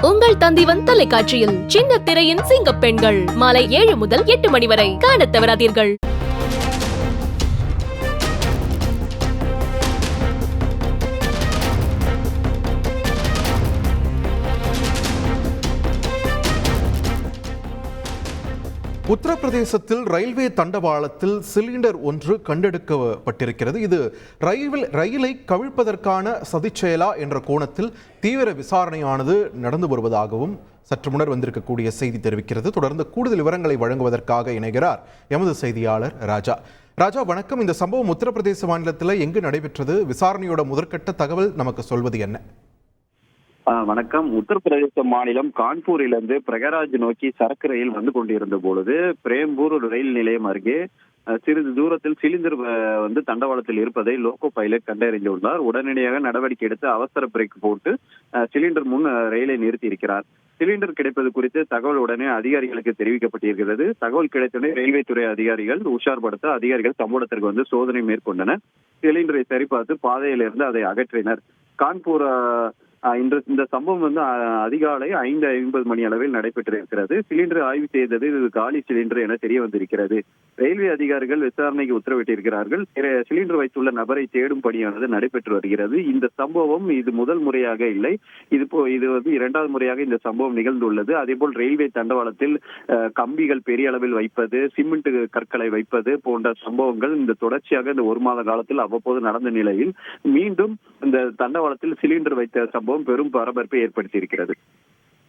உங்கள் தந்திவன் தொலைக்காட்சியில் சின்ன திரையின் சிங்க பெண்கள் மாலை 7 முதல் 8 மணி வரை காணத் தவறாதீர்கள். உத்தரப்பிரதேசத்தில் ரயில்வே தண்டவாளத்தில் சிலிண்டர் ஒன்று கண்டெடுக்கப்பட்டிருக்கிறது. இது ரயிலை கவிழ்ப்பதற்கான சதிச்செயலா என்ற கோணத்தில் தீவிர விசாரணையானது நடந்து வருவதாகவும் சற்று முன்னர் வந்திருக்கக்கூடிய செய்தி தெரிவிக்கிறது. தொடர்ந்து கூடுதல் விவரங்களை வழங்குவதற்காக இணைகிறார் எமது செய்தியாளர் ராஜா. ராஜா, வணக்கம். இந்த சம்பவம் உத்தரப்பிரதேச மாநிலத்தில் எங்கு நடைபெற்றது? விசாரணையோட முதற்கட்ட தகவல் நமக்கு சொல்வது என்ன? வணக்கம். உத்தரப்பிரதேச மாநிலம் கான்பூரிலிருந்து பிரகராஜ் நோக்கி சரக்கு ரயில் வந்து கொண்டிருந்த பொழுது பிரேம்பூர் ரயில் நிலையம் அருகே சிறிது தூரத்தில் சிலிண்டர் தண்டவாளத்தில் இருப்பதை லோகோ பைலட் கண்டறிந்துள்ளார். உடனடியாக நடவடிக்கை எடுத்து அவசர பிரேக் போட்டு சிலிண்டர் முன் ரயிலை நிறுத்தி இருக்கிறார். சிலிண்டர் கிடைப்பது குறித்து தகவல் உடனே அதிகாரிகளுக்கு தெரிவிக்கப்பட்டிருக்கிறது. தகவல் கிடைத்தவுடனே ரயில்வே துறை அதிகாரிகள் உஷார்படுத்த அதிகாரிகள் சம்பவத்திற்கு வந்து சோதனை மேற்கொண்டனர். சிலிண்டரை சரிபார்த்து பாதையிலிருந்து அதை அகற்றினர். கான்பூர் இந்த சம்பவம் வந்து அதிகாலை 5:50 மணி அளவில் நடைபெற்றிருக்கிறது. சிலிண்டர் ஆய்வு செய்தது இது காலி சிலிண்டர் என தெரிய வந்திருக்கிறது. ரயில்வே அதிகாரிகள் விசாரணைக்கு உத்தரவிட்டிருக்கிறார்கள். சிலிண்டர் வைத்துள்ள நபரை தேடும் பணியானது நடைபெற்று வருகிறது. இந்த சம்பவம் இது முதல் முறையாக இல்லை. இது வந்து 2வது முறையாக இந்த சம்பவம் நிகழ்ந்துள்ளது. அதேபோல் ரயில்வே தண்டவாளத்தில் கம்பிகள் பெரிய அளவில் வைப்பது, சிமெண்ட் கற்களை வைப்பது போன்ற சம்பவங்கள் இந்த தொடர்ச்சியாக இந்த 1 மாத காலத்தில் அவ்வப்போது நடந்த நிலையில் மீண்டும் இந்த தண்டவாளத்தில் சிலிண்டர் வைத்த சம்பவம் பெரும் பரபரப்பை ஏற்படுத்தி இருக்கிறது.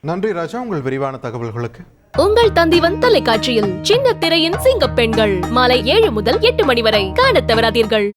நன்றி ராஜா, உங்கள் விரிவான தகவல்களுக்கு. உங்கள் தந்திவன் தொலைக்காட்சியில் சின்ன திரையின் சிங்க பெண்கள் மாலை 7 முதல் 8 மணி வரை காணத் தவறாதீர்கள்.